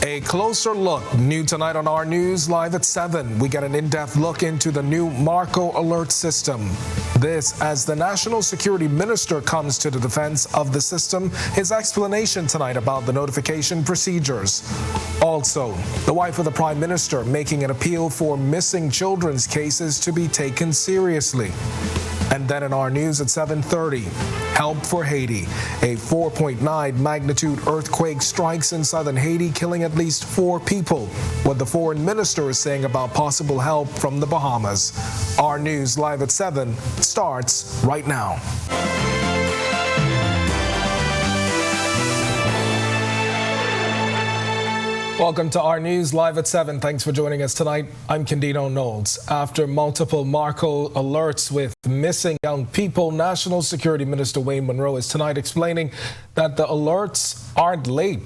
A closer look, new tonight on Our News, live at 7. We get an in-depth look into the new Marco alert system. This as the National Security Minister comes to the defense of the system, his explanation tonight about the notification procedures. Also, the wife of the Prime Minister making an appeal for missing children's cases to be taken seriously. And then in Our News at 7:30, help for Haiti. A 4.9 magnitude earthquake strikes in southern Haiti, killing at least 4 people. What the foreign minister is saying about possible help from the Bahamas. Our News live at 7 starts right now. Welcome to Our News live at 7. Thanks for joining us tonight. I'm Candido Knowles. After multiple Marco alerts with missing young people, National Security Minister Wayne Munroe is tonight explaining that the alerts aren't late.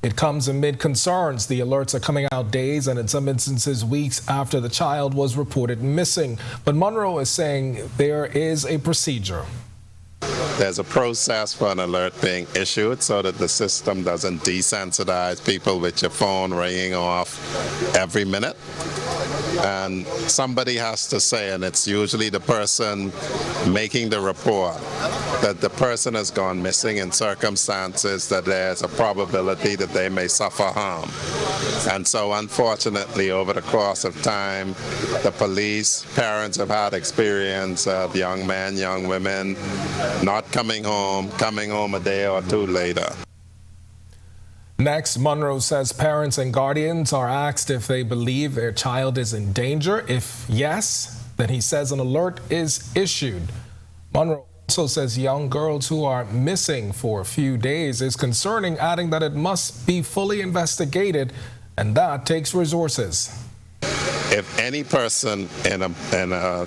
It comes amid concerns. The alerts are coming out days and in some instances weeks after the child was reported missing. But Munroe is saying there is a procedure. There's a process for an alert being issued so that the system doesn't desensitize people with your phone ringing off every minute. And somebody has to say, and it's usually the person making the report, that the person has gone missing in circumstances that there's a probability that they may suffer harm. And so unfortunately, over the course of time, the police, parents have had experience of young men, young women not coming home a day or two later. Next, Munroe says parents and guardians are asked if they believe their child is in danger. If yes, then he says an alert is issued. Munroe also says young girls who are missing for a few days is concerning, adding that it must be fully investigated and that takes resources. If any person in a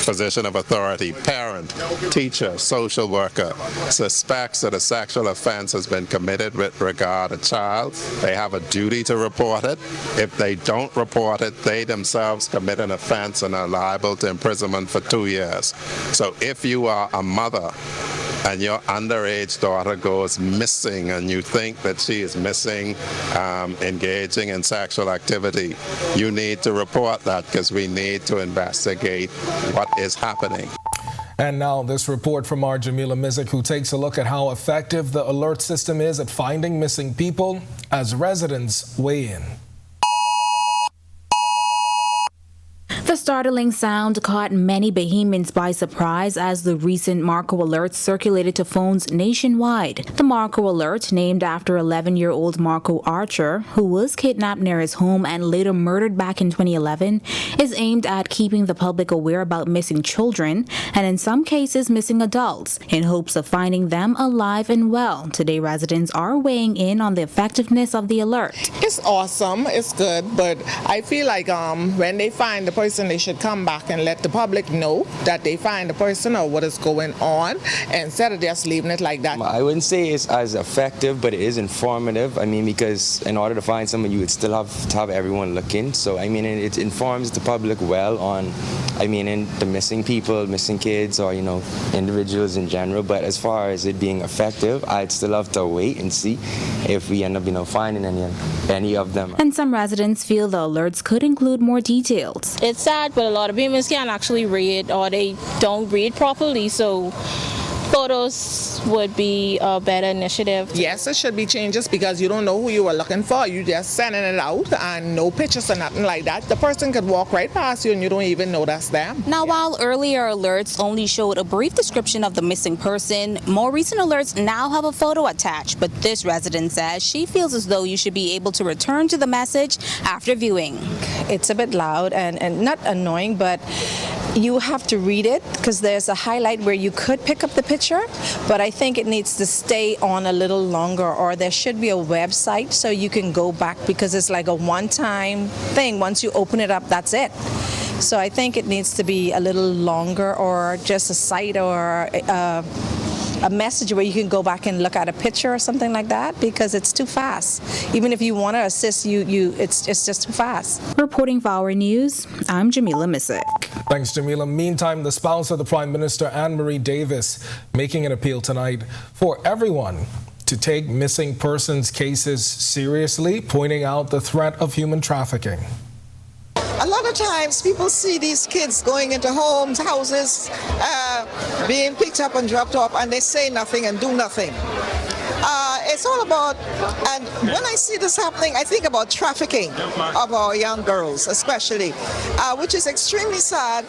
position of authority, parent, teacher, social worker, suspects that a sexual offense has been committed with regard to a child, they have a duty to report it. If they don't report it, they themselves commit an offense and are liable to imprisonment for 2 years. So if you are a mother and your underage daughter goes missing and you think that she is missing, engaging in sexual activity, you need to report that because we need to investigate what is happening. And now this report from our Jamila Mizik, who takes a look at how effective the alert system is at finding missing people as residents weigh in. The startling sound caught many Bahamians by surprise as the recent Marco alert circulated to phones nationwide. The Marco alert, named after 11-year-old Marco Archer, who was kidnapped near his home and later murdered back in 2011, is aimed at keeping the public aware about missing children and in some cases missing adults in hopes of finding them alive and well. Today, residents are weighing in on the effectiveness of the alert. It's awesome, it's good, but I feel like when they find the person, they should come back and let the public know that they find the person or what is going on instead of just leaving it like that. I wouldn't say it's as effective, but it is informative. I mean, because in order to find someone, you would still have to have everyone looking. So, I mean, it informs the public well on, I mean, in the missing people, missing kids, or, individuals in general. But as far as it being effective, I'd still have to wait and see if we end up, finding any of them. And some residents feel the alerts could include more details. It's sad, but a lot of people can't actually read or they don't read properly, so photos would be a better initiative. Yes, it should be changes because you don't know who you were looking for. You just sending it out and no pictures or nothing like that. The person could walk right past you and you don't even know that's them. Now, while earlier alerts only showed a brief description of the missing person, more recent alerts now have a photo attached. But this resident says she feels as though you should be able to return to the message after viewing. It's a bit loud and not annoying, but you have to read it because there's a highlight where you could pick up the picture, but I think it needs to stay on a little longer, or there should be a website so you can go back because it's like a one-time thing. Once you open it up, that's it. So I think it needs to be a little longer, or just a site or a message where you can go back and look at a picture or something like that, because it's too fast. Even if you want to assist it's just too fast. Reporting for Our News, I'm Jamila Mizik. Thanks, Jamila. Meantime, the spouse of the Prime Minister, Anne Marie Davis, making an appeal tonight for everyone to take missing persons cases seriously, pointing out the threat of human trafficking. A lot of times people see these kids going into homes, houses, being picked up and dropped off, and they say nothing and do nothing. It's all about, and when I see this happening, I think about trafficking of our young girls, especially, which is extremely sad,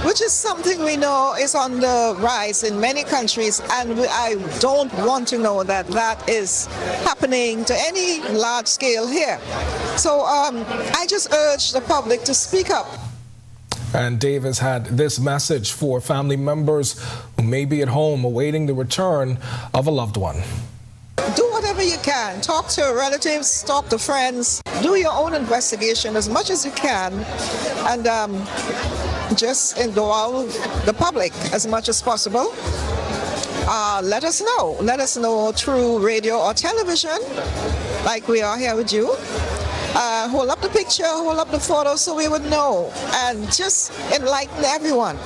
which is something we know is on the rise in many countries, and I don't want to know that that is happening to any large scale here. So I just urge the public to speak up. And Davis had this message for family members who may be at home awaiting the return of a loved one. Do whatever you can. Talk to relatives, talk to friends. Do your own investigation as much as you can, and just involve the public as much as possible. Let us know. Let us know through radio or television, like we are here with you. Hold up the picture, hold up the photo so we would know, and just enlighten everyone.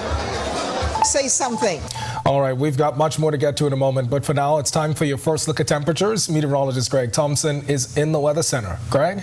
Say something. All right, we've got much more to get to in a moment, but for now, it's time for your first look at temperatures. Meteorologist Greg Thompson is in the Weather Center. Greg?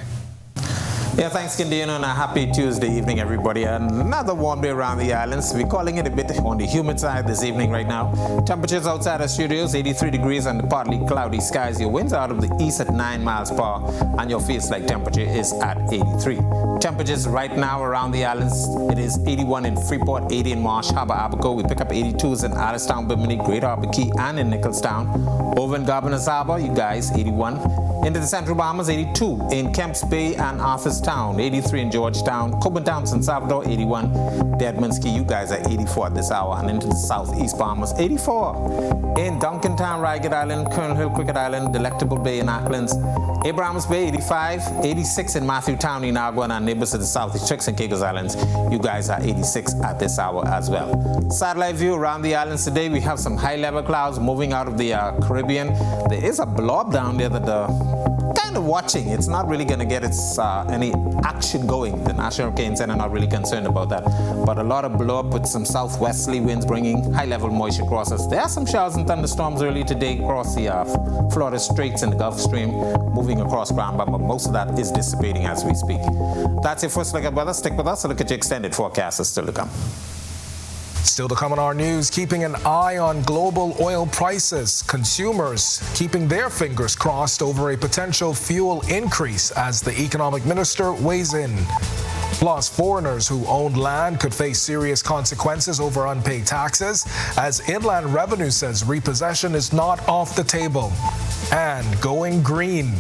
Yeah, thanks, Kindino, and a happy Tuesday evening, everybody. Another warm day around the islands. We're calling it a bit on the humid side this evening right now. Temperatures outside our studios, 83 degrees and partly cloudy skies. Your winds out of the east at 9 miles per hour, and your feels-like temperature is at 83. Temperatures right now around the islands, it is 81 in Freeport, 80 in Marsh Harbor, Abaco. We pick up 82s in Allenstown, Bimini, Great Harbor Key, and in Nicholstown. Over in Governor's Harbor, you guys, 81. Into the Central Bahamas, 82 in Kemps Bay and Arthurstown, 83 in Georgetown, Copenhagen, San Salvador, 81. Deadman's-Key, you guys are 84 at this hour, and into the Southeast Bahamas, 84. In Duncantown, Ragged Island, Colonel Hill, Cricket Island, Delectable Bay in Acklands, Abrahams Bay, 85, 86 in Matthewtown, Inagua, and our neighbors to the southeast, Tricks and Caicos Islands, you guys are 86 at this hour as well. Satellite view around the islands today, we have some high-level clouds moving out of the Caribbean. There is a blob down there that kind of watching. It's not really going to get any action going. The National Hurricane Center are not really concerned about that. But a lot of blow up with some southwesterly winds bringing high-level moisture across us. There are some showers and thunderstorms early today across the Florida Straits and the Gulf Stream, moving across ground, but most of that is dissipating as we speak. That's your first look at weather. Stick with us. A look at your extended forecast is still to come. Still to come on our news, keeping an eye on global oil prices. Consumers keeping their fingers crossed over a potential fuel increase as the economic minister weighs in. Plus, foreigners who owned land could face serious consequences over unpaid taxes, as Inland Revenue says repossession is not off the table. And going green.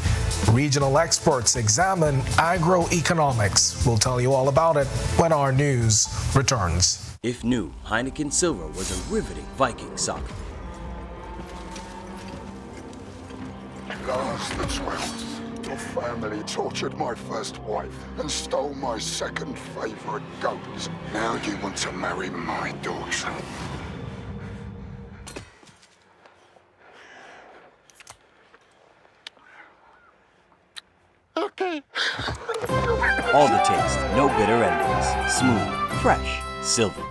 Regional experts examine agroeconomics. We'll tell you all about it when our news returns. If new, Heineken Silver was a riveting Viking saga. Last the 12th, your family tortured my first wife and stole my second favorite goat. Now you want to marry my daughter. Okay. All the taste, no bitter endings. Smooth, fresh, Silver.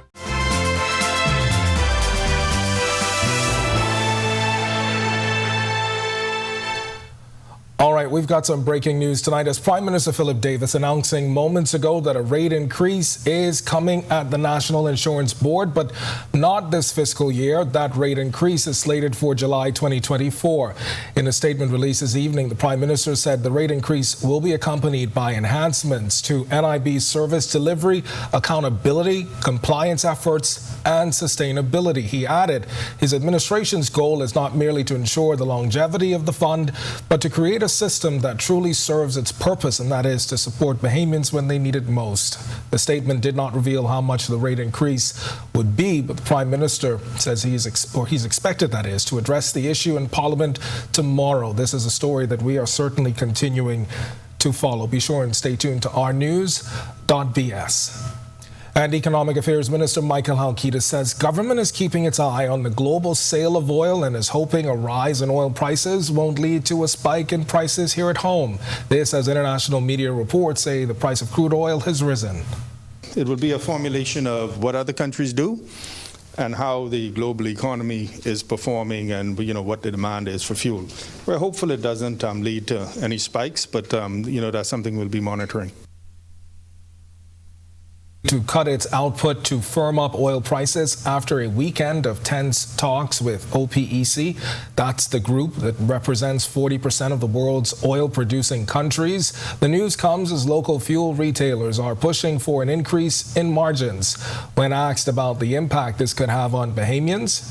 All right, we've got some breaking news tonight as Prime Minister Philip Davis announcing moments ago that a rate increase is coming at the National Insurance Board, but not this fiscal year. That rate increase is slated for July 2024. In a statement released this evening, the Prime Minister said the rate increase will be accompanied by enhancements to NIB's service delivery, accountability, compliance efforts, and sustainability. He added his administration's goal is not merely to ensure the longevity of the fund, but to create a system that truly serves its purpose, and that is to support Bahamians when they need it most. The statement did not reveal how much the rate increase would be, but the Prime Minister says he's expected, that is, to address the issue in Parliament tomorrow. This is a story that we are certainly continuing to follow. Be sure and stay tuned to ournews.bs. And Economic Affairs Minister Michael Halkitis says government is keeping its eye on the global sale of oil and is hoping a rise in oil prices won't lead to a spike in prices here at home. This as international media reports say the price of crude oil has risen. It will be a formulation of what other countries do and how the global economy is performing and, what the demand is for fuel. We're hopeful it doesn't lead to any spikes, but, that's something we'll be monitoring. To cut its output to firm up oil prices after a weekend of tense talks with OPEC. That's the group that represents 40% of the world's oil-producing countries. The news comes as local fuel retailers are pushing for an increase in margins. When asked about the impact this could have on Bahamians,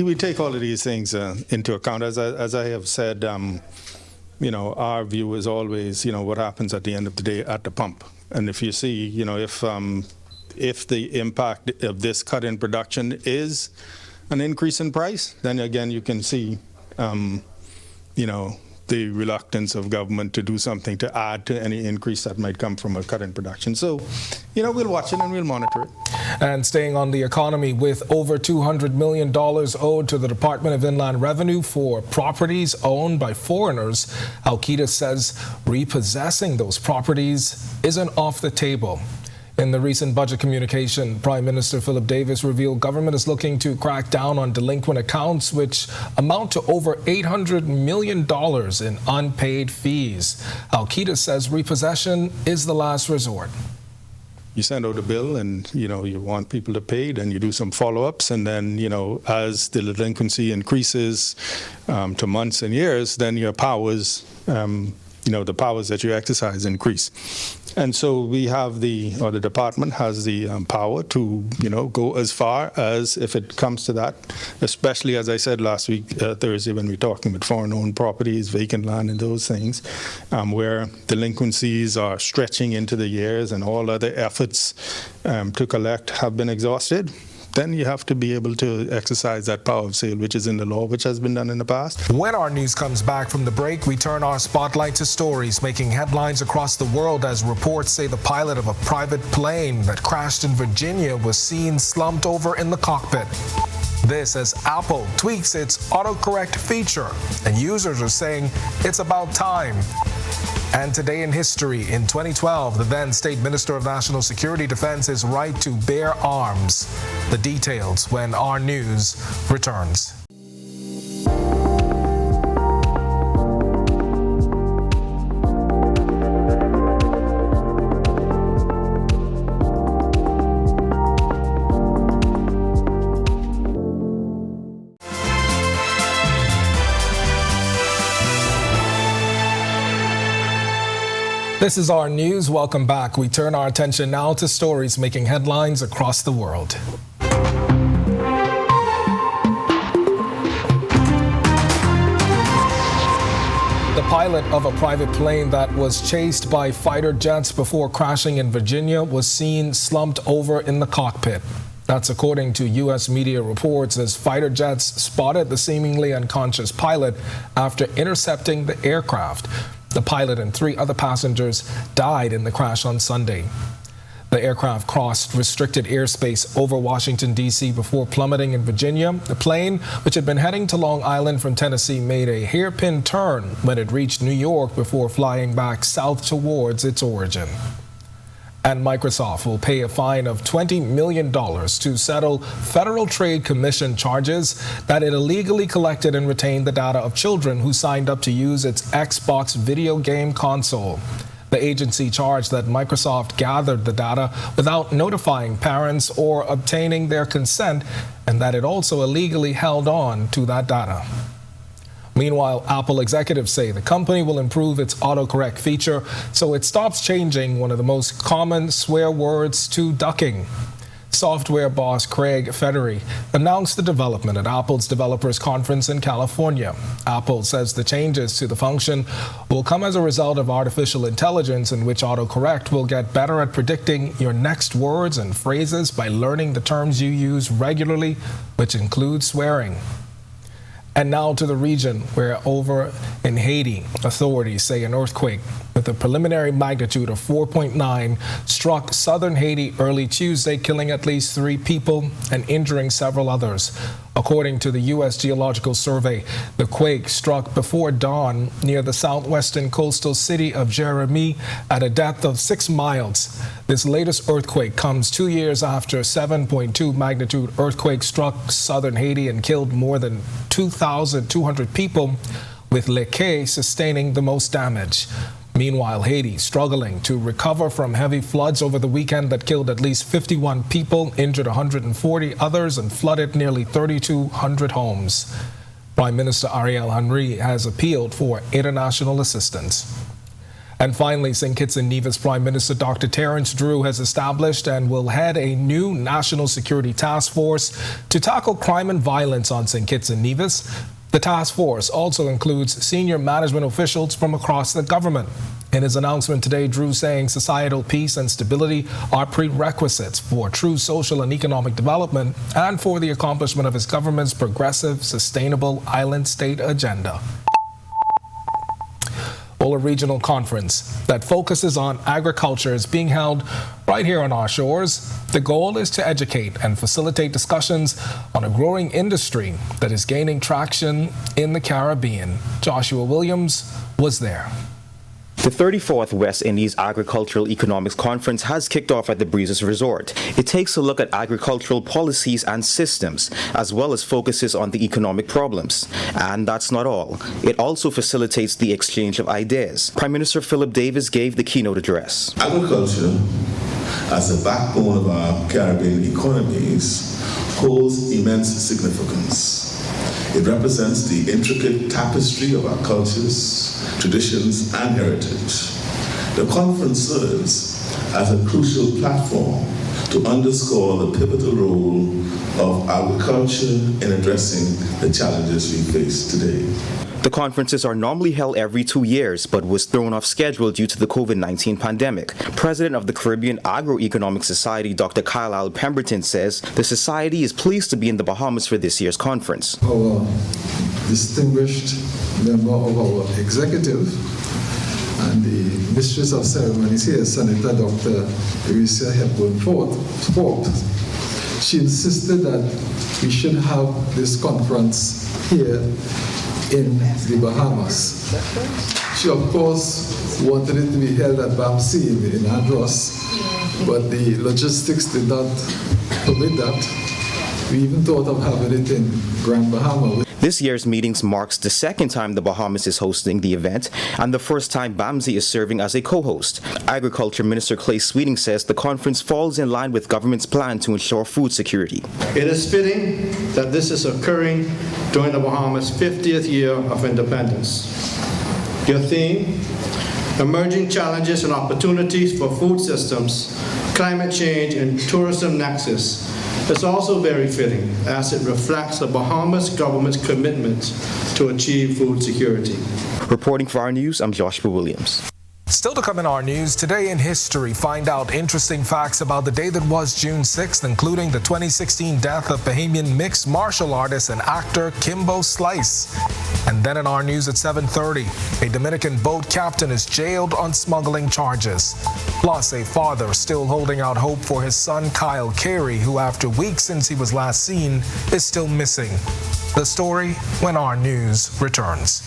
we take all of these things into account. As I have said, our view is always, what happens at the end of the day at the pump. And if you see, if the impact of this cut in production is an increase in price, then again you can see, the reluctance of government to do something to add to any increase that might come from a cut in production. So, we'll watch it and we'll monitor it. And staying on the economy, with over $200 million owed to the Department of Inland Revenue for properties owned by foreigners, Al-Qaeda says repossessing those properties isn't off the table. In the recent budget communication, Prime Minister Philip Davis revealed government is looking to crack down on delinquent accounts, which amount to over $800 million in unpaid fees. Al-Qaeda says repossession is the last resort. You send out a bill and, you want people to pay, then you do some follow-ups, and then, as the delinquency increases to months and years, then your powers, the powers that you exercise increase. And so we have the department has the power to, go as far as if it comes to that, especially, as I said last week, Thursday, when we're talking about foreign-owned properties, vacant land and those things, where delinquencies are stretching into the years and all other efforts to collect have been exhausted. Then you have to be able to exercise that power of sale, which is in the law, which has been done in the past. When our news comes back from the break, we turn our spotlight to stories making headlines across the world as reports say the pilot of a private plane that crashed in Virginia was seen slumped over in the cockpit. This as Apple tweaks its autocorrect feature, and users are saying it's about time. And today in history, in 2012, the then State Minister of National Security defends his right to bear arms. The details when our news returns. This is our news. Welcome back. We turn our attention now to stories making headlines across the world. The pilot of a private plane that was chased by fighter jets before crashing in Virginia was seen slumped over in the cockpit. That's according to U.S. media reports as fighter jets spotted the seemingly unconscious pilot after intercepting the aircraft. The pilot and 3 other passengers died in the crash on Sunday. The aircraft crossed restricted airspace over Washington, D.C. before plummeting in Virginia. The plane, which had been heading to Long Island from Tennessee, made a hairpin turn when it reached New York before flying back south towards its origin. And Microsoft will pay a fine of $20 million to settle Federal Trade Commission charges that it illegally collected and retained the data of children who signed up to use its Xbox video game console. The agency charged that Microsoft gathered the data without notifying parents or obtaining their consent, and that it also illegally held on to that data. Meanwhile, Apple executives say the company will improve its autocorrect feature so it stops changing one of the most common swear words to ducking. Software boss Craig Federighi announced the development at Apple's Developers Conference in California. Apple says the changes to the function will come as a result of artificial intelligence in which autocorrect will get better at predicting your next words and phrases by learning the terms you use regularly, which includes swearing. And now to the region where over in Haiti, authorities say an earthquake with with a preliminary magnitude of 4.9 struck southern Haiti early Tuesday, killing at least 3 people and injuring several others. According to the U.S. Geological Survey, the quake struck before dawn near the southwestern coastal city of Jérémie at a depth of 6 miles. This latest earthquake comes 2 years after a 7.2 magnitude earthquake struck southern Haiti and killed more than 2,200 people, with Le Quai sustaining the most damage. Meanwhile, Haiti struggling to recover from heavy floods over the weekend that killed at least 51 people, injured 140 others, and flooded nearly 3,200 homes. Prime Minister Ariel Henry has appealed for international assistance. And finally, St. Kitts and Nevis Prime Minister Dr. Terence Drew has established and will head a new national security task force to tackle crime and violence on St. Kitts and Nevis. The task force also includes senior management officials from across the government. In his announcement today, Drew saying societal peace and stability are prerequisites for true social and economic development and for the accomplishment of his government's progressive, sustainable island state agenda. A regional conference that focuses on agriculture is being held right here on our shores. The goal is to educate and facilitate discussions on a growing industry that is gaining traction in the Caribbean. Joshua Williams was there. The 34th West Indies Agricultural Economics Conference has kicked off at the Breezes Resort. It takes a look at agricultural policies and systems, as well as focuses on the economic problems. And that's not all. It also facilitates the exchange of ideas. Prime Minister Philip Davis gave the keynote address. Agriculture, as the backbone of our Caribbean economies, holds immense significance. It represents the intricate tapestry of our cultures, traditions, and heritage. The conference serves as a crucial platform to underscore the pivotal role of agriculture in addressing the challenges we face today. The conferences are normally held every 2 years, but was thrown off schedule due to the COVID-19 pandemic. President of the Caribbean Agroeconomic Society, Dr. Kyle Pemberton, says the society is pleased to be in the Bahamas for this year's conference. Our distinguished member of our executive and the mistress of ceremonies here, Senator Dr. Erisia Hepburn-Forbes, she insisted that we should have this conference here in the Bahamas. She, of course, wanted it to be held at BAMC in Andros, but the logistics did not permit that. We even thought of having it in Grand Bahama. This year's meetings marks the second time the Bahamas is hosting the event and the first time BAMSI is serving as a co-host. Agriculture Minister Clay Sweeting says the conference falls in line with government's plan to ensure food security. It is fitting that this is occurring during the Bahamas' 50th year of independence. Your theme, emerging challenges and opportunities for food systems, climate change, and tourism nexus, is also very fitting as it reflects the Bahamas government's commitment to achieve food security. Reporting for Our News, I'm Joshua Williams. Still to come in Our News, today in history, find out interesting facts about the day that was June 6th, including the 2016 death of Bahamian mixed martial artist and actor Kimbo Slice. And then in Our News at 7:30, a Dominican boat captain is jailed on smuggling charges. Plus, a father still holding out hope for his son Kyle Carey, who after weeks since he was last seen, is still missing. The story when Our News returns.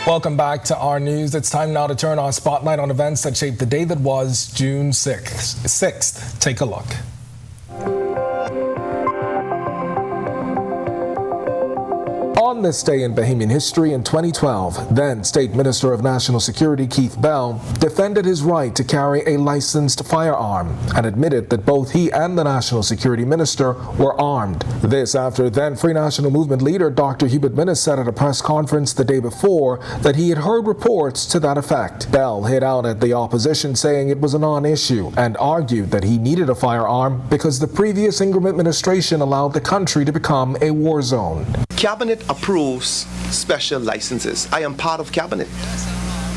Welcome back to Our News. It's time now to turn our spotlight on events that shaped the day that was June 6th. Take a look. On this day in Bahamian history in 2012, then State Minister of National Security Keith Bell defended his right to carry a licensed firearm and admitted that both he and the National Security Minister were armed. This after then Free National Movement leader Dr. Hubert Minnis said at a press conference the day before that he had heard reports to that effect. Bell hit out at the opposition, saying it was a non-issue, and argued that he needed a firearm because the previous Ingram administration allowed the country to become a war zone. Cabinet approves special licenses. I am part of cabinet,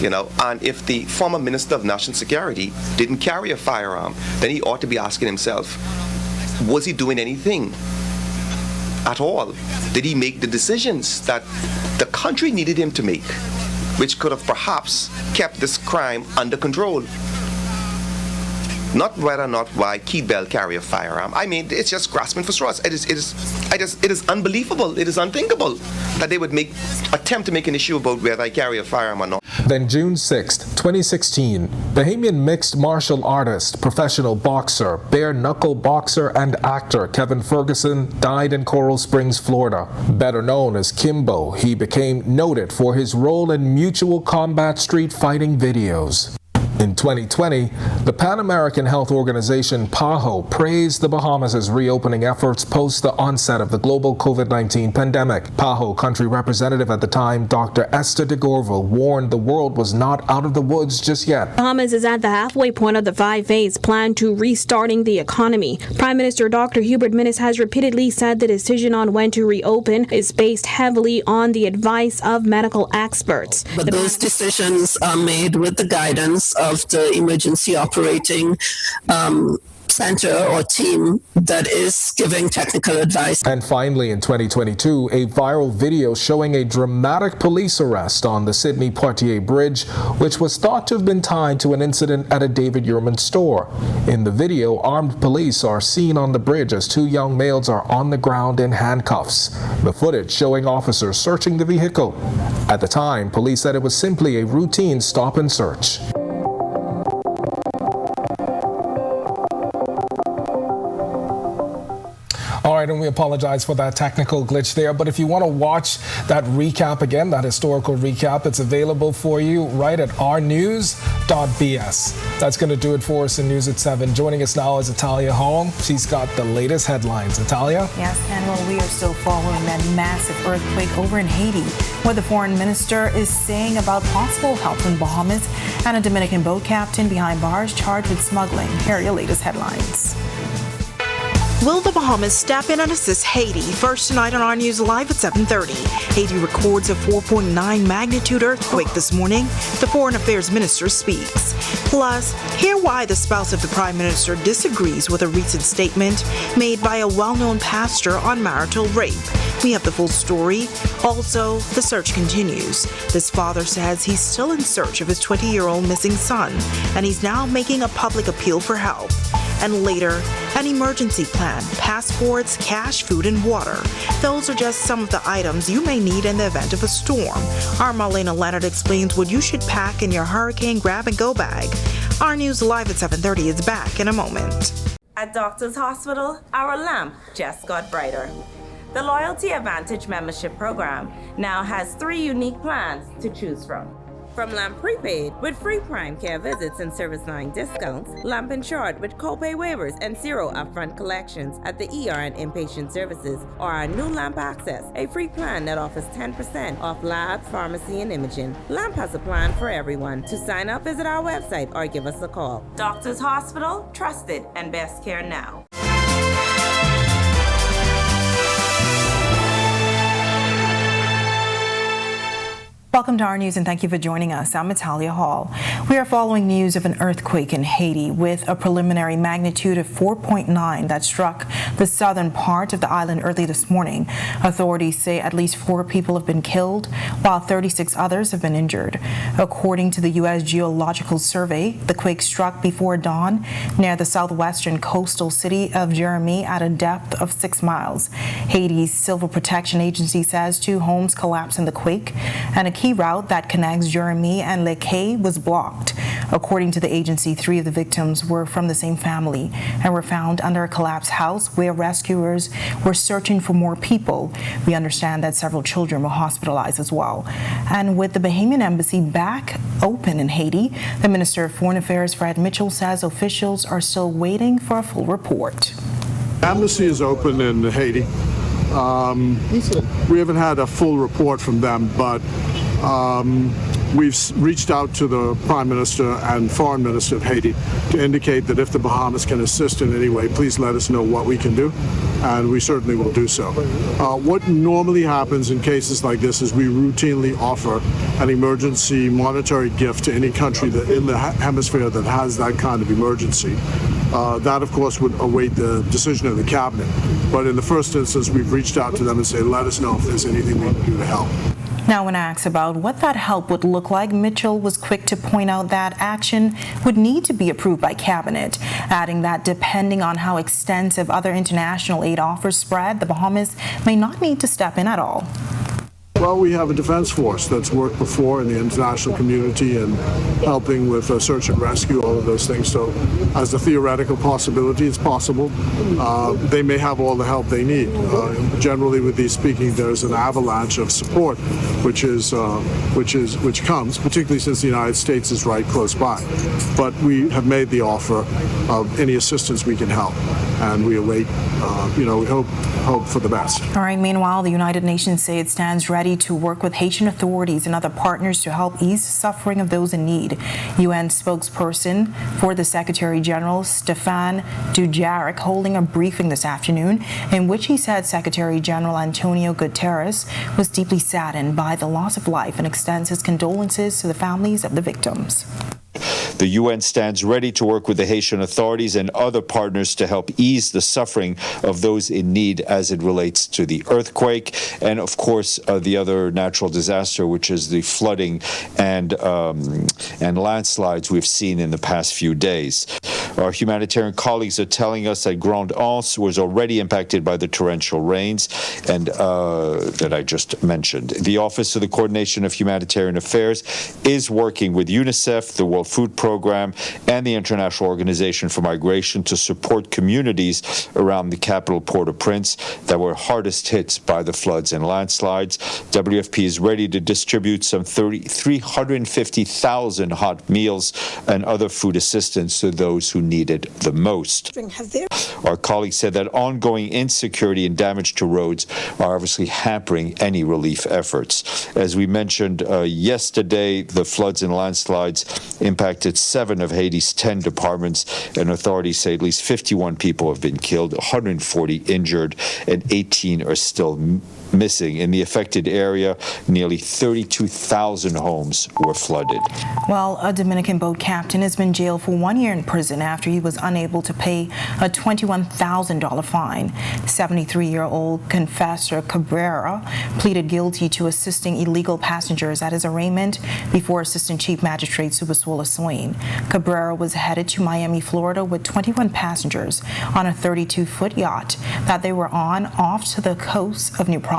and if the former Minister of National Security didn't carry a firearm, then he ought to be asking himself, was he doing anything at all? Did he make the decisions that the country needed him to make, which could have perhaps kept this crime under control? Not whether or not why Keith Bell carry a firearm. I mean, it's just grasping for straws. It is unbelievable. It is unthinkable that they would attempt to make an issue about whether I carry a firearm or not. Then June 6, 2016, Bahamian mixed martial artist, professional boxer, bare knuckle boxer and actor Kevin Ferguson died in Coral Springs, Florida. Better known as Kimbo, he became noted for his role in mutual combat street fighting videos. In 2020, the Pan American Health Organization PAHO praised the Bahamas' reopening efforts post the onset of the global COVID-19 pandemic. PAHO country representative at the time, Dr. Esther de Gorville, warned the world was not out of the woods just yet. Bahamas is at the halfway point of the 5-phase plan to restarting the economy. Prime Minister Dr. Hubert Minnis has repeatedly said the decision on when to reopen is based heavily on the advice of medical experts. But those decisions are made with the guidance of the emergency operating center or team that is giving technical advice. And finally, in 2022, a viral video showing a dramatic police arrest on the Sydney Poitiers Bridge, which was thought to have been tied to an incident at a David Yurman store. In the video, armed police are seen on the bridge as two young males are on the ground in handcuffs. The footage showing officers searching the vehicle. At the time, police said it was simply a routine stop and search. All right, and we apologize for that technical glitch there, but if you want to watch that recap again, that historical recap, it's available for you right at ournews.bs. That's going to do it for us in News at 7. Joining us now is Italia Hall. She's got the latest headlines. Italia? Yes, and well, we are still following that massive earthquake over in Haiti, what the foreign minister is saying about possible help from Bahamas, and a Dominican boat captain behind bars charged with smuggling. Here are your latest headlines. Will the Bahamas step in and assist Haiti? First tonight on Our News Live at 7:30. Haiti records a 4.9 magnitude earthquake this morning. The Foreign Affairs Minister speaks. Plus, hear why the spouse of the Prime Minister disagrees with a recent statement made by a well-known pastor on marital rape. We have the full story. Also, the search continues. This father says he's still in search of his 20-year-old missing son, and he's now making a public appeal for help. And later, an emergency plan, passports, cash, food, and water. Those are just some of the items you may need in the event of a storm. Our Marlena Leonard explains what you should pack in your hurricane grab-and-go bag. Our News Live at 7:30 is back in a moment. At Doctors Hospital, our lamp just got brighter. The Loyalty Advantage membership program now has 3 unique plans to choose from. From Lamp Prepaid with free prime care visits and service line discounts, Lamp Insured with copay waivers and 0 upfront collections at the ER and inpatient services, or our new Lamp Access, a free plan that offers 10% off lab, pharmacy, and imaging. Lamp has a plan for everyone. To sign up, visit our website or give us a call. Doctors Hospital, trusted and best care now. Welcome to Our News and thank you for joining us. I'm Italia Hall. We are following news of an earthquake in Haiti with a preliminary magnitude of 4.9 that struck the southern part of the island early this morning. Authorities say at least 4 people have been killed, while 36 others have been injured. According to the U.S. Geological Survey, the quake struck before dawn near the southwestern coastal city of Jérémie at a depth of 6 miles. Haiti's Civil Protection Agency says 2 homes collapsed in the quake, and a key key route that connects Jeremy and Lekay was blocked. According to the agency, 3 of the victims were from the same family and were found under a collapsed house where rescuers were searching for more people. We understand that several children were hospitalized as well. And with the Bahamian embassy back open in Haiti, the Minister of Foreign Affairs, Fred Mitchell, says officials are still waiting for a full report. Embassy is open in Haiti. We haven't had a full report from them, but we've reached out to the Prime Minister and Foreign Minister of Haiti to indicate that if the Bahamas can assist in any way, please let us know what we can do, and we certainly will do so. What normally happens in cases like this is we routinely offer an emergency monetary gift to any country that in the hemisphere that has that kind of emergency. That, of course, would await the decision of the cabinet. But in the first instance, we've reached out to them and say, let us know if there's anything we can do to help. Now, when asked about what that help would look like, Mitchell was quick to point out that action would need to be approved by cabinet, adding that depending on how extensive other international aid offers spread, the Bahamas may not need to step in at all. Well, we have a defense force that's worked before in the international community and helping with search and rescue, all of those things. So as a theoretical possibility, it's possible. They may have all the help they need. Generally, with these speaking, there's an avalanche of support, which comes, particularly since the United States is right close by. But we have made the offer of any assistance we can help, and we await, we hope for the best. All right, meanwhile, the United Nations say it stands ready to work with Haitian authorities and other partners to help ease the suffering of those in need. UN spokesperson for the Secretary General, Stéphane Dujarric, holding a briefing this afternoon in which he said Secretary General Antonio Guterres was deeply saddened by the loss of life and extends his condolences to the families of the victims. The UN stands ready to work with the Haitian authorities and other partners to help ease the suffering of those in need as it relates to the earthquake and, of course, the other natural disaster, which is the flooding and landslides we've seen in the past few days. Our humanitarian colleagues are telling us that Grande Anse was already impacted by the torrential rains and that I just mentioned. The Office of the Coordination of Humanitarian Affairs is working with UNICEF, the World Food Program, and the International Organization for Migration to support communities around the capital Port-au-Prince that were hardest hit by the floods and landslides. WFP is ready to distribute some 350,000 hot meals and other food assistance to those who need it the most. Our colleagues said that ongoing insecurity and damage to roads are obviously hampering any relief efforts. As we mentioned yesterday, the floods and landslides impacted 7 of Haiti's 10 departments, and authorities say at least 51 people have been killed, 140 injured, and 18 are still missing. In the affected area, nearly 32,000 homes were flooded. Well, a Dominican boat captain has been jailed for 1 year in prison after he was unable to pay a $21,000 fine. 73-year-old Confessor Cabrera pleaded guilty to assisting illegal passengers at his arraignment before Assistant Chief Magistrate Subaswola Swain. Cabrera was headed to Miami, Florida with 21 passengers on a 32-foot yacht that they were on off to the coast of New Providence.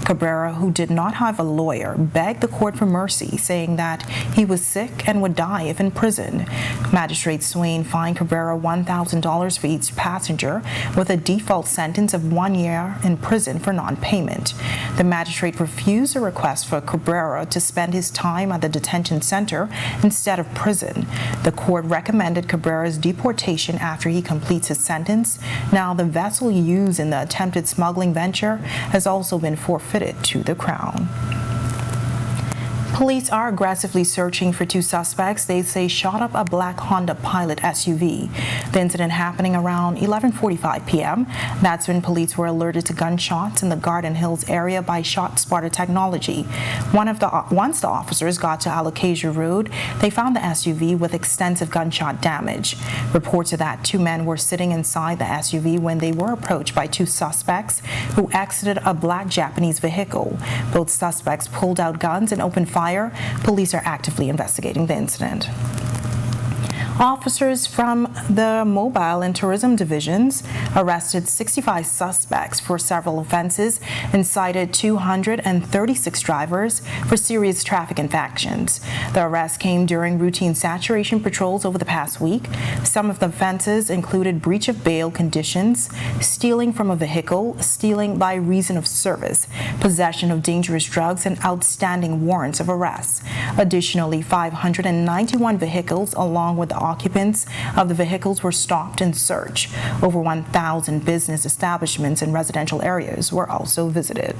Cabrera, who did not have a lawyer, begged the court for mercy, saying that he was sick and would die if in prison. Magistrate Swain fined Cabrera $1,000 for each passenger, with a default sentence of 1 year in prison for non-payment. The magistrate refused a request for Cabrera to spend his time at the detention center instead of prison. The court recommended Cabrera's deportation after he completes his sentence. Now, the vessel used in the attempted smuggling venture has also been forfeited to the Crown. Police are aggressively searching for 2 suspects they say shot up a black Honda Pilot SUV. The incident happening around 11:45 p.m. That's when police were alerted to gunshots in the Garden Hills area by ShotSpotter technology. Once the officers got to Alocasia Road, they found the SUV with extensive gunshot damage. Reports are that 2 men were sitting inside the SUV when they were approached by 2 suspects who exited a black Japanese vehicle. Both suspects pulled out guns and opened fire. Police are actively investigating the incident. Officers from the Mobile and Tourism Divisions arrested 65 suspects for several offenses and cited 236 drivers for serious traffic infractions. The arrest came during routine saturation patrols over the past week. Some of the offenses included breach of bail conditions, stealing from a vehicle, stealing by reason of service, possession of dangerous drugs, and outstanding warrants of arrest. Additionally, 591 vehicles along with the occupants of the vehicles were stopped and searched. Over 1,000 business establishments and residential areas were also visited.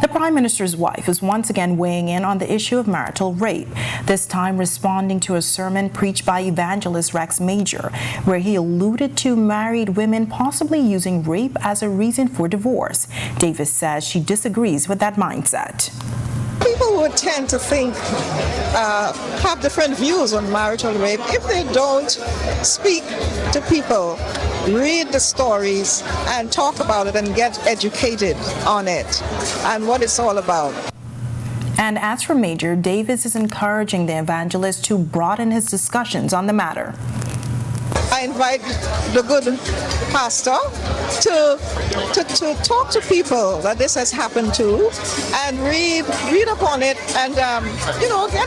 The Prime Minister's wife is once again weighing in on the issue of marital rape, this time responding to a sermon preached by evangelist Rex Major, where he alluded to married women possibly using rape as a reason for divorce. Davis says she disagrees with that mindset. People would tend to think, have different views on marital rape if they don't speak to people, read the stories, and talk about it and get educated on it and what it's all about. And as for Major, Davis is encouraging the evangelist to broaden his discussions on the matter. I invite the good pastor to talk to people that this has happened to and read upon it and get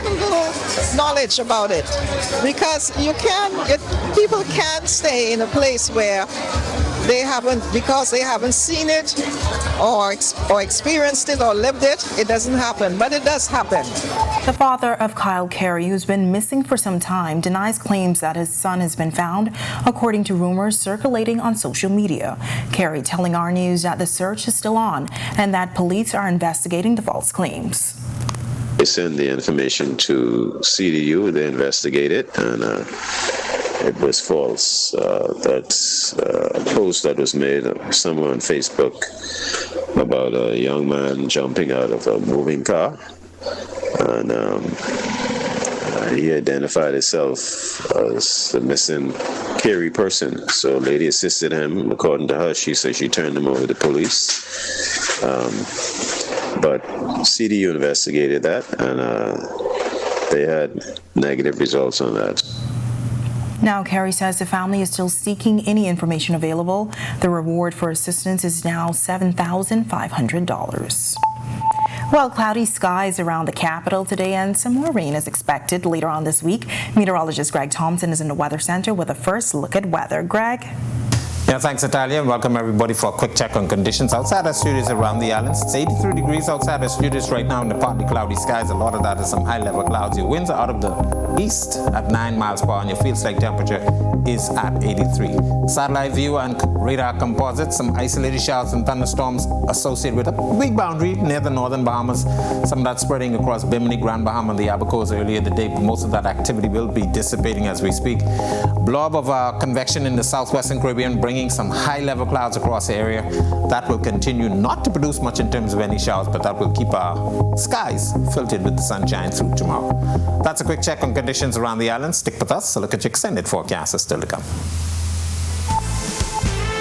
a little knowledge about it, because people can't stay in a place where they haven't seen it or experienced it or lived it. It doesn't happen, but it does happen. The father of Kyle Carey, who's been missing for some time, denies claims that his son has been found, according to rumors circulating on social media. Carey telling Our News that the search is still on and that police are investigating the false claims. They send the information to CDU, they investigate it, and it was false. That's a post that was made somewhere on Facebook about a young man jumping out of a moving car, and he identified himself as the missing Carey person. So a lady assisted him. According to her, she said she turned him over to the police. But CDU investigated that, and they had negative results on that. Now, Carey says the family is still seeking any information available. The reward for assistance is now $7,500. Well, cloudy skies around the capital today and some more rain is expected later on this week. Meteorologist Greg Thompson is in the Weather Center with a first look at weather. Greg? Yeah, thanks, Natalia, and welcome everybody for a quick check on conditions outside our studios around the islands. It's 83 degrees outside our studios right now in the partly cloudy skies. A lot of that is some high-level clouds. Your winds are out of the east at 9 miles per hour, and your feels-like temperature is at 83. Satellite view and radar composites, some isolated showers and thunderstorms associated with a big boundary near the northern Bahamas. Some of that spreading across Bimini, Grand Bahama, and the Abacos earlier today, but most of that activity will be dissipating as we speak. Blob of convection in the southwestern Caribbean, bringing some high-level clouds across the area. That will continue not to produce much in terms of any showers, but that will keep our skies filtered with the sunshine through tomorrow. That's a quick check on conditions around the island. Stick with us. A look at your extended forecast is still to come.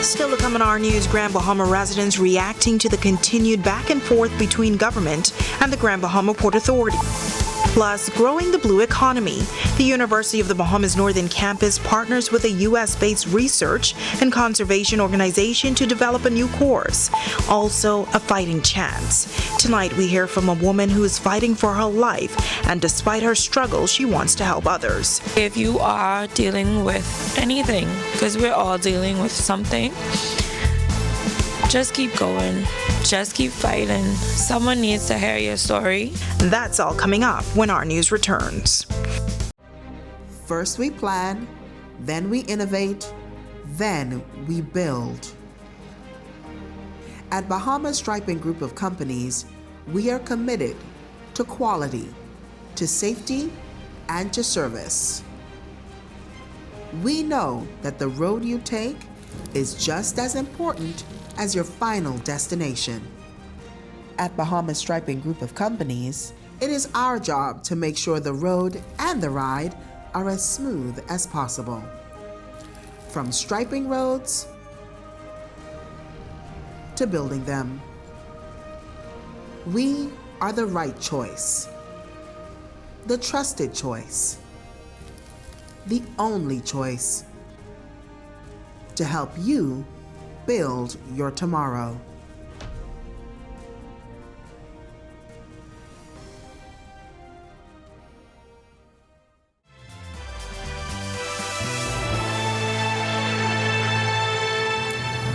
Still to come on Our News, Grand Bahama residents reacting to the continued back and forth between government and the Grand Bahama Port Authority. Plus, growing the blue economy. The University of the Bahamas Northern Campus partners with a U.S.-based research and conservation organization to develop a new course. Also, a fighting chance. Tonight, we hear from a woman who is fighting for her life, and despite her struggles, she wants to help others. If you are dealing with anything, because we're all dealing with something, just keep going. Just keep fighting. Someone needs to hear your story. That's all coming up when Our News returns. First we plan, then we innovate, then we build. At Bahamas Striping Group of Companies, we are committed to quality, to safety, and to service. We know that the road you take is just as important as your final destination. At Bahamas Striping Group of Companies, it is our job to make sure the road and the ride are as smooth as possible. From striping roads to building them, we are the right choice, the trusted choice. the only choice to help you build your tomorrow.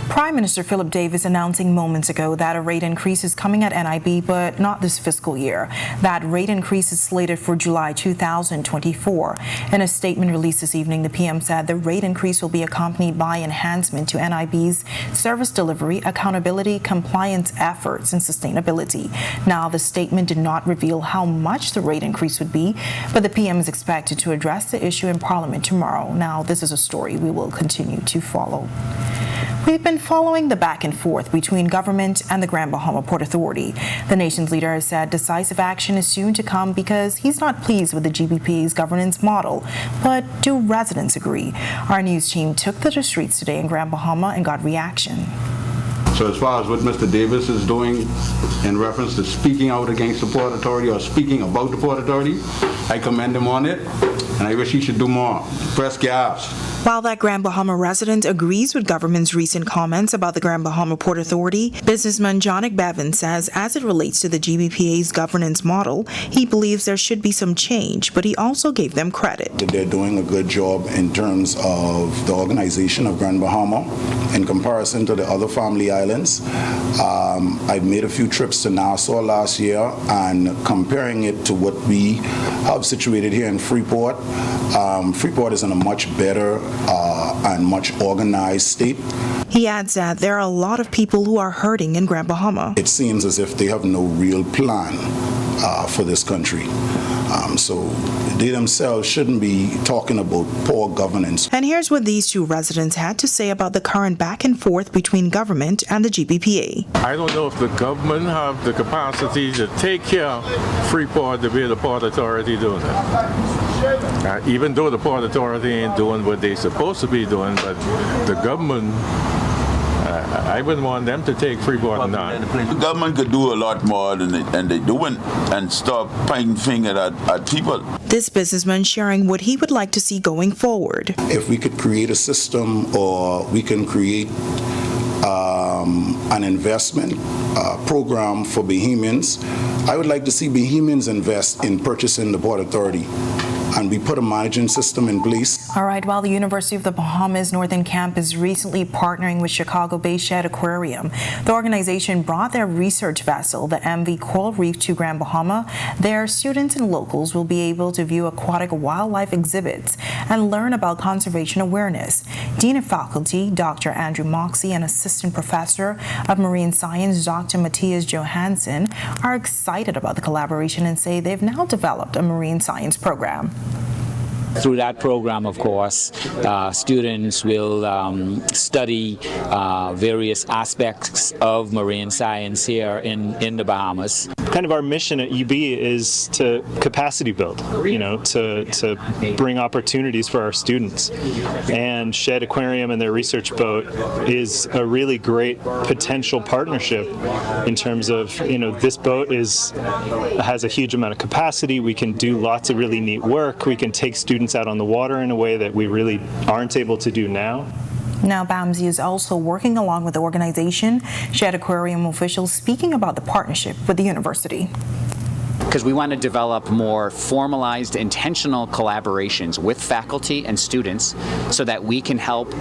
Prime Minister Philip Davis announcing moments ago that a rate increase is coming at NIB, but not this fiscal year. That rate increase is slated for July 2024. In a statement released this evening, the PM said the rate increase will be accompanied by enhancement to NIB's service delivery, accountability, compliance efforts, and sustainability. Now, the statement did not reveal how much the rate increase would be, but the PM is expected to address the issue in Parliament tomorrow. Now, this is a story we will continue to follow. We've been following the back and forth between government and the Grand Bahama Port Authority. The nation's leader has said decisive action is soon to come because he's not pleased with the GBPA's governance model. But do residents agree? Our news team took to the streets today in Grand Bahama and got reaction. So as far as what Mr. Davis is doing in reference to speaking out against the Port Authority or speaking about the Port Authority, I commend him on it, and I wish he should do more. Press gas. While that Grand Bahama resident agrees with government's recent comments about the Grand Bahama Port Authority, businessman Jonik Bevan says as it relates to the GBPA's governance model, he believes there should be some change, but he also gave them credit. They're doing a good job in terms of the organization of Grand Bahama in comparison to the other family islands. I've made a few trips to Nassau last year, and comparing it to what we have situated here in Freeport, Freeport is in a much better and much organized state. He adds that there are a lot of people who are hurting in Grand Bahama. It seems as if they have no real plan for this country. So they themselves shouldn't be talking about poor governance. And here's what these two residents had to say about the current back and forth between government and the GBPA. I don't know if the government have the capacity to take care of Freeport the way the Port Authority doing it. Even though the Port Authority ain't doing what they're supposed to be doing, but the government, I wouldn't want them to take Freeport and not. The government could do a lot more than they doing and stop pointing fingers at people. This businessman sharing what he would like to see going forward. If we could create a system, or we can create an investment program for Bahamians, I would like to see Bahamians invest in purchasing the Port Authority, and we put a management system in place. All right, while the University of the Bahamas Northern Campus recently partnering with Chicago-based Shedd Aquarium, the organization brought their research vessel, the MV Coral Reef, to Grand Bahama. Their students and locals will be able to view aquatic wildlife exhibits and learn about conservation awareness. Dean of Faculty, Dr. Andrew Moxie, and Assistant Professor of Marine Science, Dr. Matthias Johansson, are excited about the collaboration and say they've now developed a marine science program. Through that program, of course, students will study various aspects of marine science here in the Bahamas. Kind of our mission at UB is to capacity build, to bring opportunities for our students. And Shedd Aquarium and their research boat is a really great potential partnership in terms of, this boat has a huge amount of capacity. We can do lots of really neat work. We can take students out on the water in a way that we really aren't able to do now. Now, BAMSI is also working along with the organization. Shedd Aquarium officials speaking about the partnership with the university. Because we want to develop more formalized, intentional collaborations with faculty and students so that we can help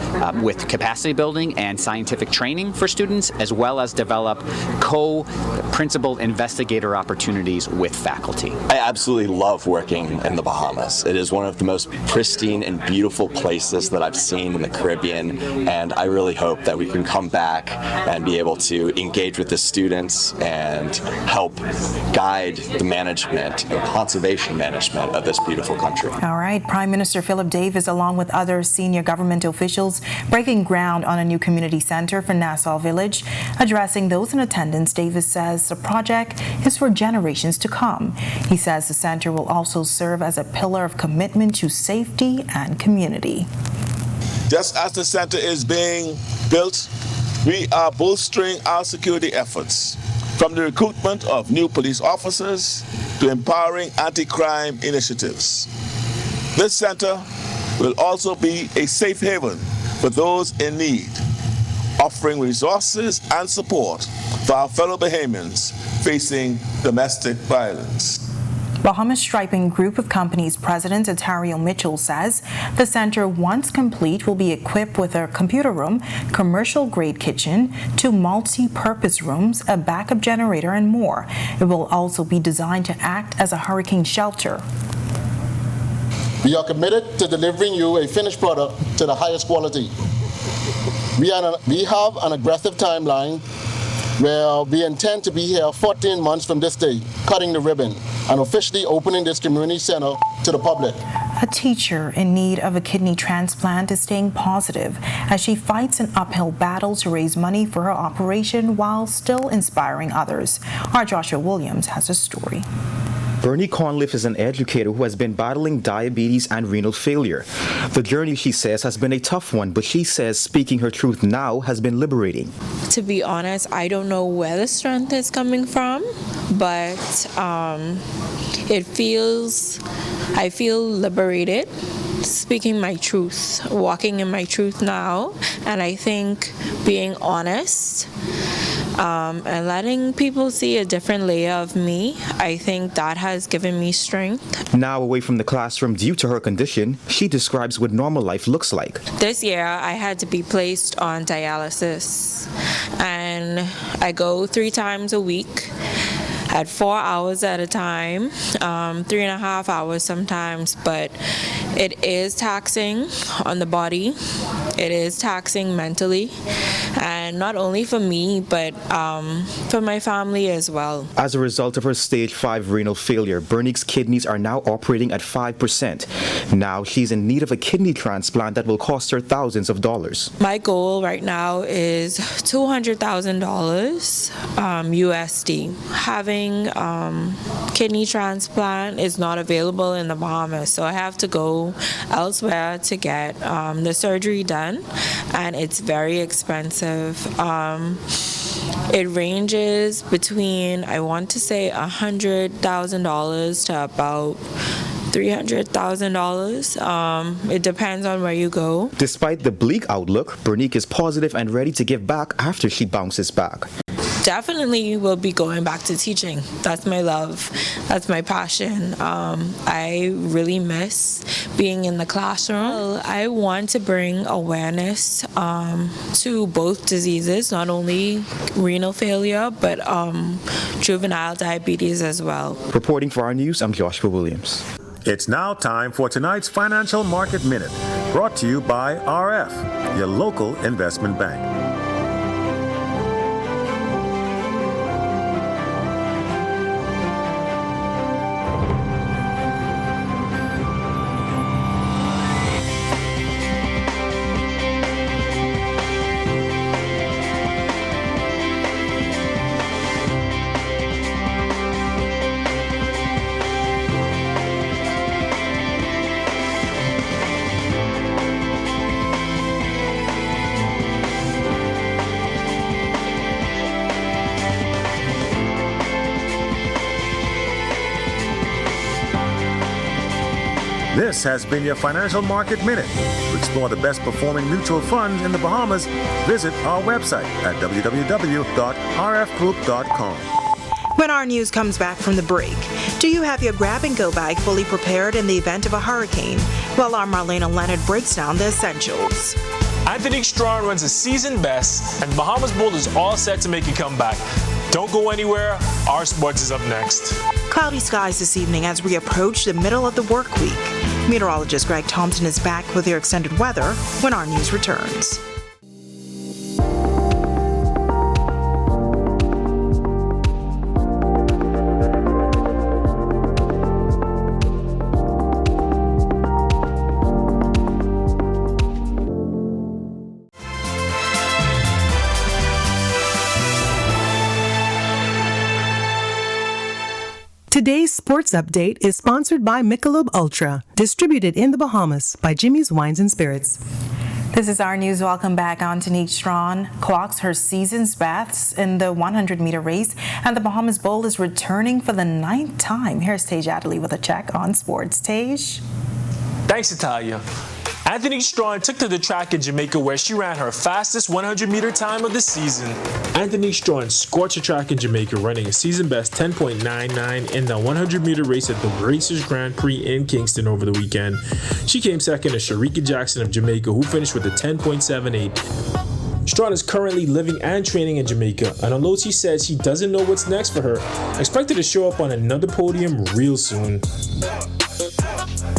with capacity building and scientific training for students, as well as develop co-principal investigator opportunities with faculty. I absolutely love working in the Bahamas. It is one of the most pristine and beautiful places that I've seen in the Caribbean, and I really hope that we can come back and be able to engage with the students and help guide the management and conservation management of this beautiful country. All right, Prime Minister Philip Davis, along with other senior government officials, breaking ground on a new community center for Nassau Village. Addressing those in attendance, Davis says the project is for generations to come. He says the center will also serve as a pillar of commitment to safety and community. Just as the center is being built, we are bolstering our security efforts, from the recruitment of new police officers to empowering anti-crime initiatives. This center will also be a safe haven for those in need, offering resources and support for our fellow Bahamians facing domestic violence. Bahamas Striping Group of Companies President Atario Mitchell says the center, once complete, will be equipped with a computer room, commercial-grade kitchen, 2 multi-purpose rooms, a backup generator, and more. It will also be designed to act as a hurricane shelter. We are committed to delivering you a finished product to the highest quality. We have an aggressive timeline where we intend to be here 14 months from this day, cutting the ribbon and officially opening this community center to the public. A teacher in need of a kidney transplant is staying positive as she fights an uphill battle to raise money for her operation while still inspiring others. Our Joshua Williams has a story. Bernie Conliffe is an educator who has been battling diabetes and renal failure. The journey, she says, has been a tough one, but she says speaking her truth now has been liberating. To be honest, I don't know where the strength is coming from, but I feel liberated speaking my truth, walking in my truth now, and I think being honest and letting people see a different layer of me, I think that has given me strength. Now away from the classroom due to her condition, she describes what normal life looks like. This year, I had to be placed on dialysis, and I go 3 times a week at 4 hours at a time, 3.5 hours sometimes, but it is taxing on the body. It is taxing mentally, and not only for me, but for my family as well. As a result of her stage 5 renal failure, Bernice's kidneys are now operating at 5%. Now she's in need of a kidney transplant that will cost her thousands of dollars. My goal right now is $200,000 USD. Having kidney transplant is not available in the Bahamas, so I have to go elsewhere to get the surgery done, and it's very expensive. It ranges between, I want to say, $100,000 to about $300,000. It depends on where you go. Despite the bleak outlook, Bernice is positive and ready to give back after she bounces back. Definitely will be going back to teaching. That's my love. That's my passion. I really miss being in the classroom. I want to bring awareness to both diseases, not only renal failure, but juvenile diabetes as well. Reporting for our news, I'm Joshua Williams. It's now time for tonight's Financial Market Minute, brought to you by RF, your local investment bank. This has been your Financial Market Minute. To explore the best performing mutual funds in the Bahamas, visit our website at www.rfgroup.com. When our news comes back from the break, do you have your grab-and-go bag fully prepared in the event of a hurricane? Well, our Marlena Leonard breaks down the essentials. Anthony Strawn runs a season best, and Bahamas Bowl is all set to make a comeback. Don't go anywhere. Our Sports is up next. Cloudy skies this evening as we approach the middle of the work week. Meteorologist Greg Thompson is back with your extended weather when our news returns. Today's sports update is sponsored by Michelob Ultra, distributed in the Bahamas by Jimmy's Wines and Spirits. This is our news. Welcome back. Antonique Strawn clocks her season's best in the 100-meter race, and the Bahamas Bowl is returning for the 9th time. Here's Tej Adderley with a check on sports. Tej? Thanks, Italia. Anthony Strawn took to the track in Jamaica where she ran her fastest 100-meter time of the season. Anthony Strawn scorched the track in Jamaica, running a season-best 10.99 in the 100-meter race at the Racers Grand Prix in Kingston over the weekend. She came second to Sharika Jackson of Jamaica, who finished with a 10.78. Strawn is currently living and training in Jamaica, and although she says she doesn't know what's next for her, expected to show up on another podium real soon.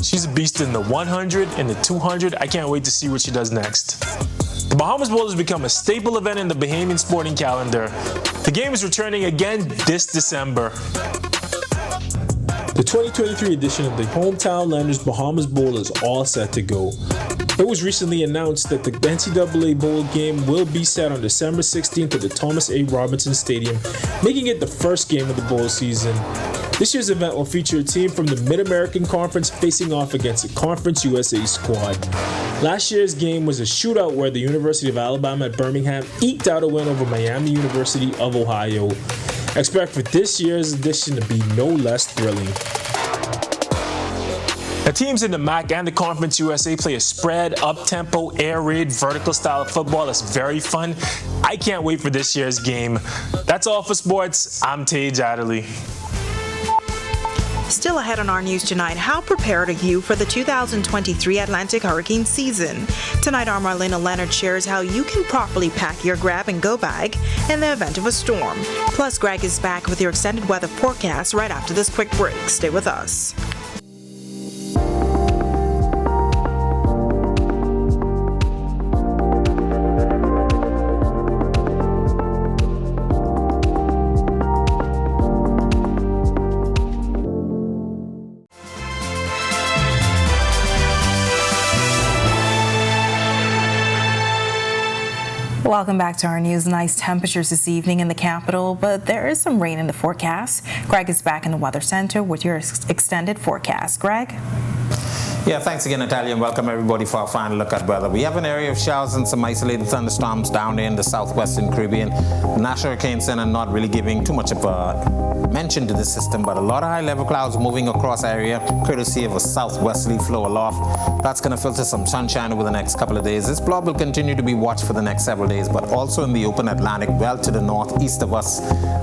She's a beast in the 100 and the 200. I can't wait to see what she does next. The Bahamas Bowl has become a staple event in the Bahamian sporting calendar. The game is returning again this December. The 2023 edition of the Hometown Landers Bahamas Bowl is all set to go. It was recently announced that the NCAA Bowl game will be set on December 16th at the Thomas A. Robinson Stadium, making it the first game of the bowl season. This year's event will feature a team from the Mid-American Conference facing off against a Conference USA squad. Last year's game was a shootout where the University of Alabama at Birmingham eked out a win over Miami University of Ohio. Expect for this year's edition to be no less thrilling. The teams in the MAC and the Conference USA play a spread, up-tempo, air raid, vertical style of football that's very fun. I can't wait for this year's game. That's all for sports. I'm Tage Adderley. Still ahead on our news tonight, how prepared are you for the 2023 Atlantic hurricane season? Tonight, our Marlena Leonard shares how you can properly pack your grab-and-go bag in the event of a storm. Plus, Greg is back with your extended weather forecast right after this quick break. Stay with us. Welcome back to our news. Nice temperatures this evening in the capital, but there is some rain in the forecast. Greg is back in the Weather Center with your extended forecast. Greg? Yeah, thanks again, Natalia, and welcome everybody for our final look at weather. We have an area of showers and some isolated thunderstorms down there in the southwestern Caribbean. The National Hurricane Center not really giving too much of a mention to this system, but a lot of high-level clouds moving across our area, courtesy of a southwesterly flow aloft. That's going to filter some sunshine over the next couple of days. This blob will continue to be watched for the next several days, but also in the open Atlantic, well to the northeast of us.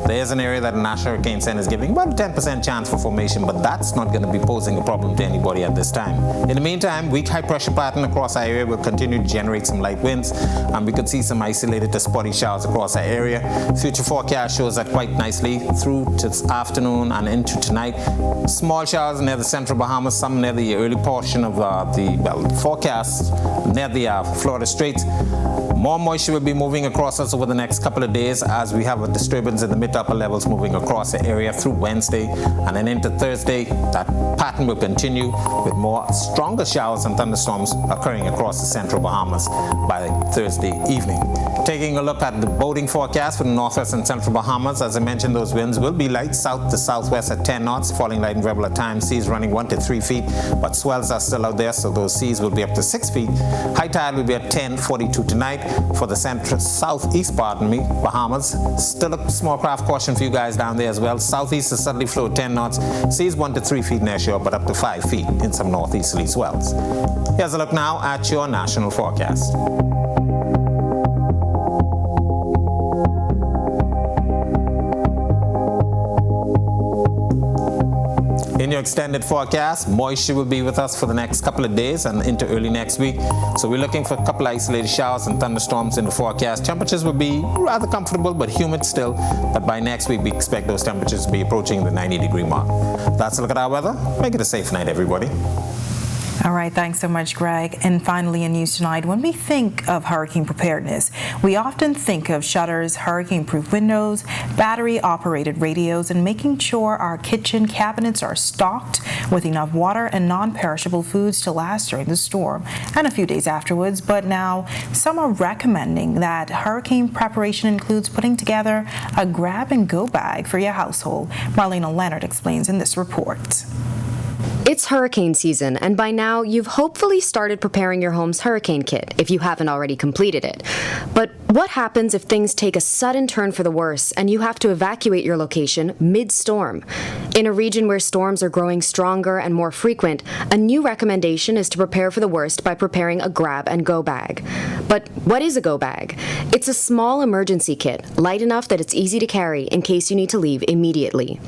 There's an area that the National Hurricane Center is giving about a 10% chance for formation, but that's not going to be posing a problem to anybody at this time. In the meantime, weak high pressure pattern across our area will continue to generate some light winds, and we could see some isolated to spotty showers across our area. Future forecast shows that quite nicely through to this afternoon and into tonight. Small showers near the central Bahamas, some near the early portion of the forecast near the Florida Straits. More moisture will be moving across us over the next couple of days as we have a disturbance in the mid-upper levels moving across the area through Wednesday and then into Thursday. That pattern will continue with more stronger showers and thunderstorms occurring across the central Bahamas by Thursday evening. Taking a look at the boating forecast for the northwest and central Bahamas, as I mentioned, those winds will be light south to southwest at 10 knots, falling light and rebel at times, seas running 1 to 3 feet, but swells are still out there, so those seas will be up to 6 feet. High tide will be at 10:42 tonight. For the southeast part of Bahamas, still a small craft caution for you guys down there as well. Southeast is suddenly flow 10 knots, seas 1 to 3 feet near shore, but up to 5 feet in some northeasterly swells. Here's a look now at your national forecast. In your extended forecast, moisture will be with us for the next couple of days and into early next week. So we're looking for a couple of isolated showers and thunderstorms in the forecast. Temperatures will be rather comfortable but humid still. But by next week, we expect those temperatures to be approaching the 90-degree mark. That's a look at our weather. Make it a safe night, everybody. All right, thanks so much, Greg. And finally in news tonight, when we think of hurricane preparedness, we often think of shutters, hurricane-proof windows, battery-operated radios, and making sure our kitchen cabinets are stocked with enough water and non-perishable foods to last during the storm and a few days afterwards. But now, some are recommending that hurricane preparation includes putting together a grab-and-go bag for your household. Marlena Leonard explains in this report. It's hurricane season, and by now you've hopefully started preparing your home's hurricane kit if you haven't already completed it. But what happens if things take a sudden turn for the worse and you have to evacuate your location mid-storm? In a region where storms are growing stronger and more frequent, a new recommendation is to prepare for the worst by preparing a grab-and-go bag. But what is a go bag? It's a small emergency kit, light enough that it's easy to carry in case you need to leave immediately.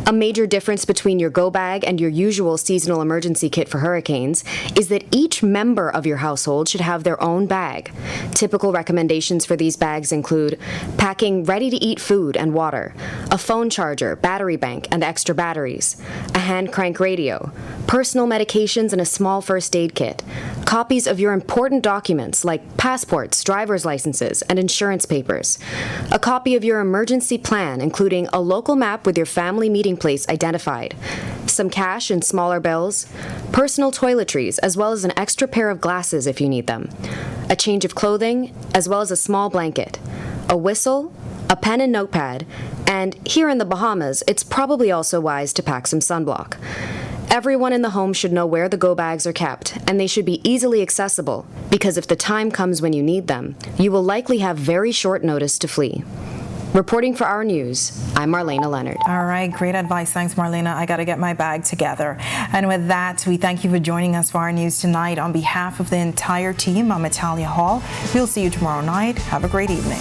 A major difference between your go bag and your usual seasonal emergency kit for hurricanes is that each member of your household should have their own bag. Typical recommendations for these bags include packing ready-to-eat food and water, a phone charger, battery bank, and extra batteries, a hand crank radio, personal medications and a small first aid kit, copies of your important documents like passports, driver's licenses, and insurance papers, a copy of your emergency plan including a local map with your family meeting place identified, some cash and smaller bills, personal toiletries, as well as an extra pair of glasses if you need them, a change of clothing, as well as a small blanket, a whistle, a pen and notepad, and here in the Bahamas, it's probably also wise to pack some sunblock. Everyone in the home should know where the go bags are kept, and they should be easily accessible, because if the time comes when you need them, you will likely have very short notice to flee. Reporting for Our News, I'm Marlena Leonard. All right, great advice. Thanks, Marlena. I got to get my bag together. And with that, we thank you for joining us for Our News tonight. On behalf of the entire team, I'm Natalia Hall. We'll see you tomorrow night. Have a great evening.